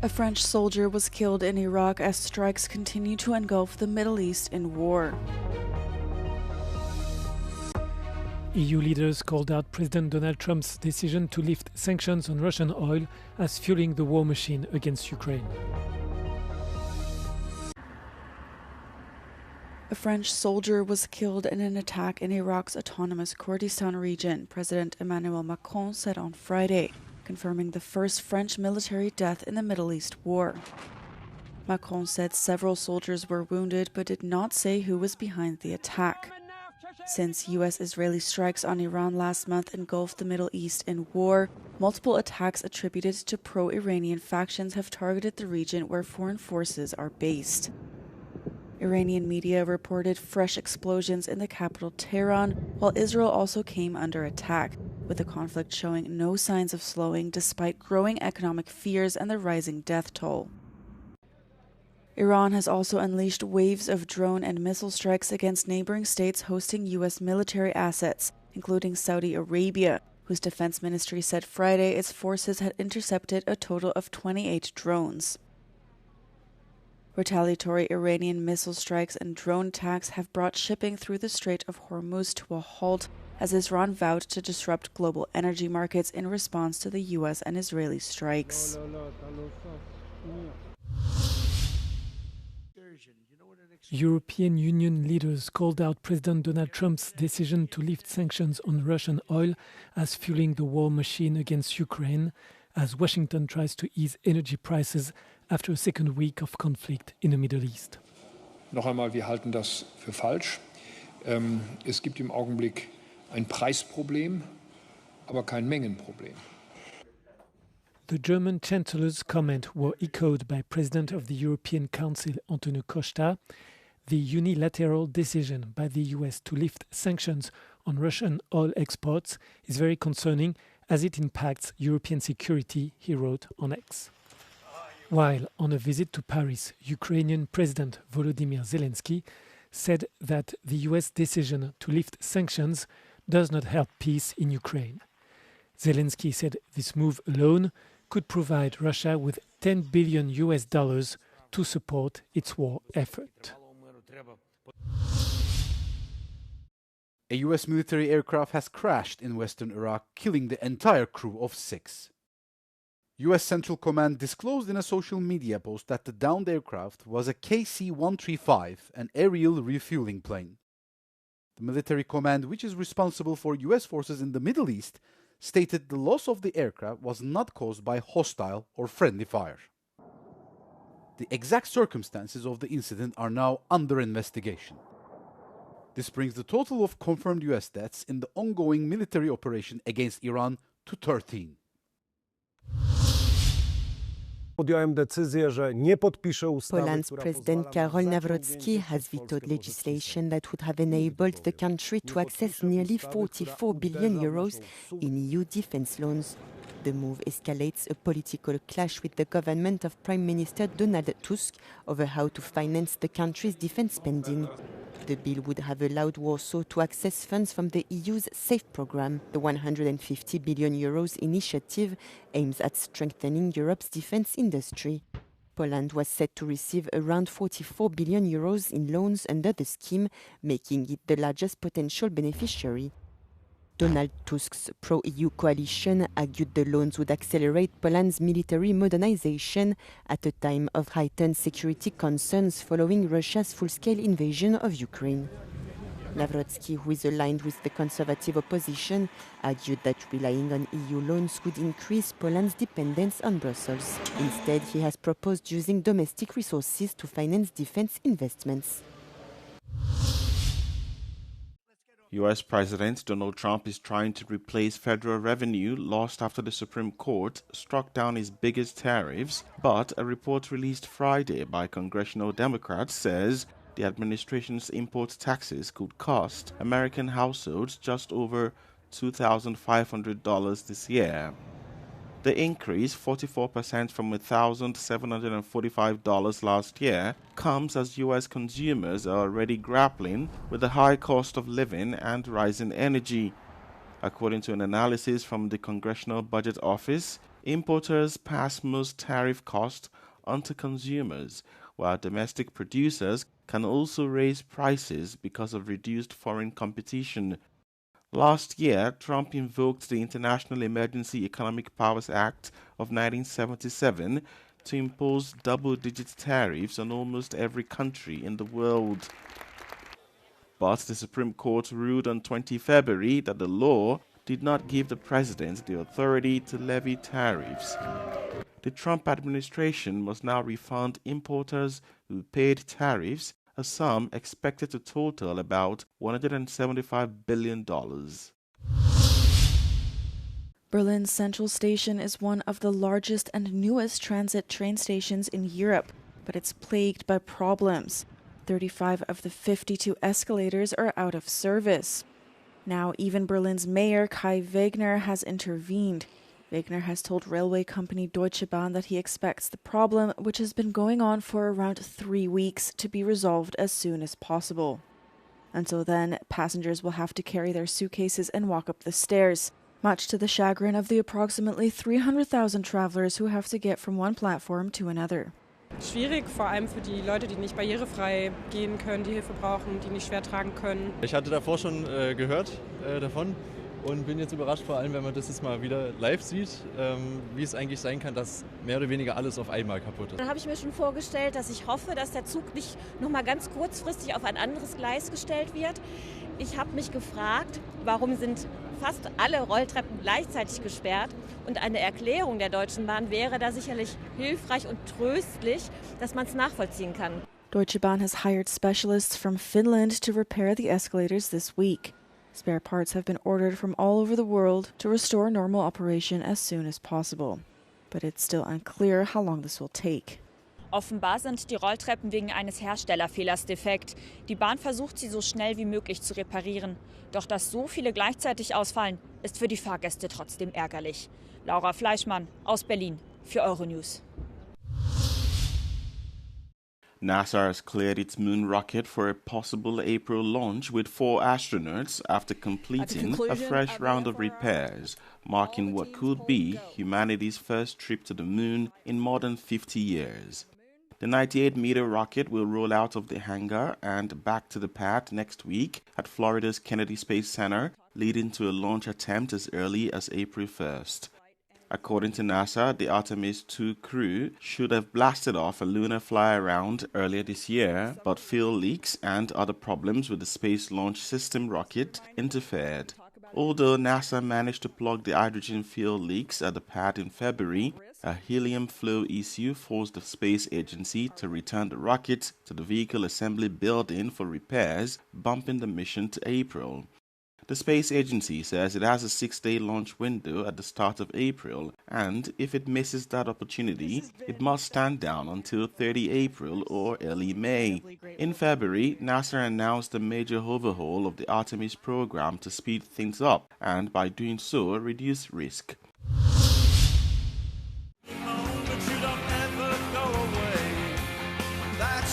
A French soldier was killed in Iraq as strikes continue to engulf the Middle East in war. EU leaders called out President Donald Trump's decision to lift sanctions on Russian oil as fueling the war machine against Ukraine. A French soldier was killed in an attack in Iraq's autonomous Kurdistan region, President Emmanuel Macron said on Friday, confirming the first French military death in the Middle East war. Macron said several soldiers were wounded but did not say who was behind the attack. Since U.S.-Israeli strikes on Iran last month engulfed the Middle East in war, multiple attacks attributed to pro-Iranian factions have targeted the region where foreign forces are based. Iranian media reported fresh explosions in the capital Tehran, while Israel also came under attack, with the conflict showing no signs of slowing despite growing economic fears and the rising death toll. Iran has also unleashed waves of drone and missile strikes against neighboring states hosting U.S. military assets, including Saudi Arabia, whose defense ministry said Friday its forces had intercepted a total of 28 drones. Retaliatory Iranian missile strikes and drone attacks have brought shipping through the Strait of Hormuz to a halt as Iran vowed to disrupt global energy markets in response to the U.S. and Israeli strikes. European Union leaders called out President Donald Trump's decision to lift sanctions on Russian oil as fueling the war machine against Ukraine, as Washington tries to ease energy prices after a second week of conflict in the Middle East. Noch einmal, wir halten das für falsch. Es gibt im Augenblick ein Preisproblem, aber kein Mengenproblem. The German Chancellor's comment were echoed by President of the European Council, Antonio Costa. The unilateral decision by the US to lift sanctions on Russian oil exports is very concerning as it impacts European security, he wrote on X. While on a visit to Paris, Ukrainian President Volodymyr Zelensky said that the US decision to lift sanctions does not help peace in Ukraine. Zelensky said this move alone could provide Russia with $10 billion to support its war effort. A U.S. military aircraft has crashed in western Iraq, killing the entire crew of 6. U.S. Central Command disclosed in a social media post that the downed aircraft was a KC-135, an aerial refueling plane. The military command, which is responsible for U.S. forces in the Middle East, stated the loss of the aircraft was not caused by hostile or friendly fire. The exact circumstances of the incident are now under investigation. This brings the total of confirmed US deaths in the ongoing military operation against Iran to 13. Poland's President Karol Nawrocki has vetoed legislation that would have enabled the country to access nearly 44 billion euros in EU defense loans. The move escalates a political clash with the government of Prime Minister Donald Tusk over how to finance the country's defense spending. The bill would have allowed Warsaw to access funds from the EU's SAFE programme. The 150 billion euros initiative aims at strengthening Europe's defense industry. Poland was set to receive around 44 billion euros in loans under the scheme, making it the largest potential beneficiary. Donald Tusk's pro-EU coalition argued the loans would accelerate Poland's military modernization at a time of heightened security concerns following Russia's full-scale invasion of Ukraine. Nawrocki, who is aligned with the conservative opposition, argued that relying on EU loans would increase Poland's dependence on Brussels. Instead, he has proposed using domestic resources to finance defense investments. US President Donald Trump is trying to replace federal revenue lost after the Supreme Court struck down his biggest tariffs, but a report released Friday by congressional Democrats says the administration's import taxes could cost American households just over $2,500 this year. The increase, 44% from $1,745 last year, comes as U.S. consumers are already grappling with the high cost of living and rising energy. According to an analysis from the Congressional Budget Office, Importers pass most tariff costs onto consumers, while domestic producers can also raise prices because of reduced foreign competition. Last year, Trump invoked the International Emergency Economic Powers Act of 1977 to impose double-digit tariffs on almost every country in the world. But the Supreme Court ruled on 20 February that the law did not give the president the authority to levy tariffs. The Trump administration must now refund importers who paid tariffs, a sum expected to total about $175 billion. Berlin's Central Station is one of the largest and newest transit train stations in Europe, but it's plagued by problems. 35 of the 52 escalators are out of service. Now, even Berlin's mayor, Kai Wegner, has intervened. Wegner has told railway company Deutsche Bahn that he expects the problem, which has been going on for around 3 weeks, to be resolved as soon as possible. Until then, passengers will have to carry their suitcases and walk up the stairs, much to the chagrin of the approximately 300,000 travelers who have to get from one platform to another. Schwierig, vor allem für die Leute, die nicht barrierefrei gehen können, die Hilfe brauchen, die nicht schwer tragen können. Ich hatte davor schon gehört davon und bin jetzt überrascht, vor allem wenn man das jetzt mal wieder live sieht, wie es eigentlich sein kann, dass mehr oder weniger alles auf einmal kaputt ist. Dann habe ich mir schon vorgestellt, dass ich hoffe, dass der Zug nicht noch mal ganz kurzfristig auf ein anderes Gleis gestellt wird. Ich habe mich gefragt, warum sind fast alle Rolltreppen gleichzeitig gesperrt? Und eine Erklärung der Deutschen Bahn wäre da sicherlich hilfreich und tröstlich, dass man es nachvollziehen kann. Deutsche Bahn has hired specialists from Finland to repair the escalators this week. Spare parts have been ordered from all over the world to restore normal operation as soon as possible. But it's still unclear how long this will take. Offenbar sind die Rolltreppen wegen eines Herstellerfehlers defekt. Die Bahn versucht, sie so schnell wie möglich zu reparieren. Doch dass so viele gleichzeitig ausfallen, ist für die Fahrgäste trotzdem ärgerlich. Laura Fleischmann aus Berlin für Euronews. NASA has cleared its moon rocket for a possible April launch with 4 astronauts after completing a fresh round of repairs, marking what could be humanity's first trip to the moon in more than 50 years. The 98-meter rocket will roll out of the hangar and back to the pad next week at Florida's Kennedy Space Center, leading to a launch attempt as early as April 1st. According to NASA, the Artemis II crew should have blasted off a lunar fly-around earlier this year, but fuel leaks and other problems with the Space Launch System rocket interfered. Although NASA managed to plug the hydrogen fuel leaks at the pad in February, a helium flow issue forced the space agency to return the rocket to the vehicle assembly building for repairs, bumping the mission to April. The space agency says it has a 6-day launch window at the start of April, and if it misses that opportunity, it must stand down until 30 April or early May. In February, NASA announced a major overhaul of the Artemis program to speed things up and, by doing so, reduce risk.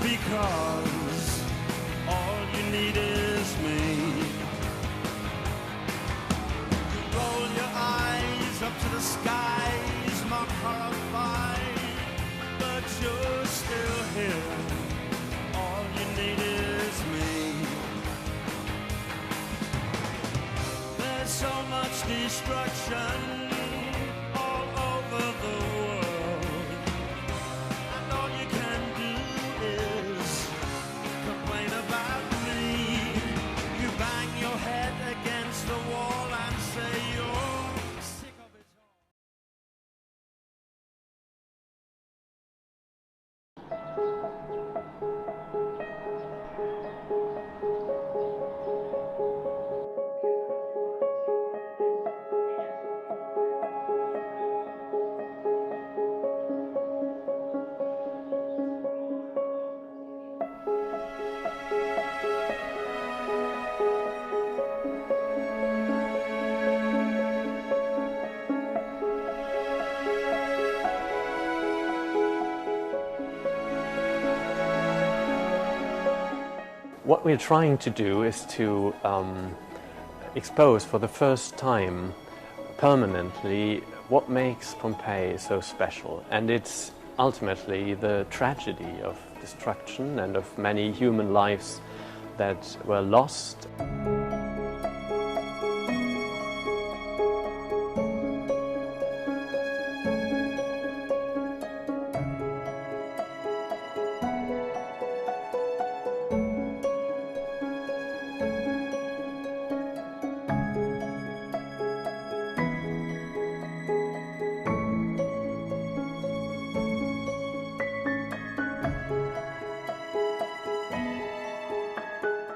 Because all you need is me. You roll your eyes up to the skies, mock horrified, but you're still here. All you need is me. There's so much destruction all over the world, and all you can do is complain about me. You bang your head against the wall and say you're sick of it all. What we're trying to do is to expose for the first time permanently what makes Pompeii so special, and it's ultimately the tragedy of destruction and of many human lives that were lost.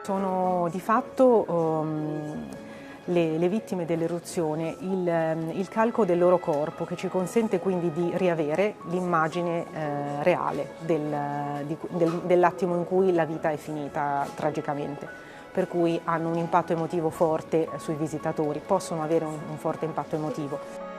Sono di fatto le vittime dell'eruzione, il calco del loro corpo, che ci consente quindi di riavere l'immagine reale dell'attimo in cui la vita è finita tragicamente, per cui hanno un impatto emotivo forte sui visitatori, possono avere un forte impatto emotivo.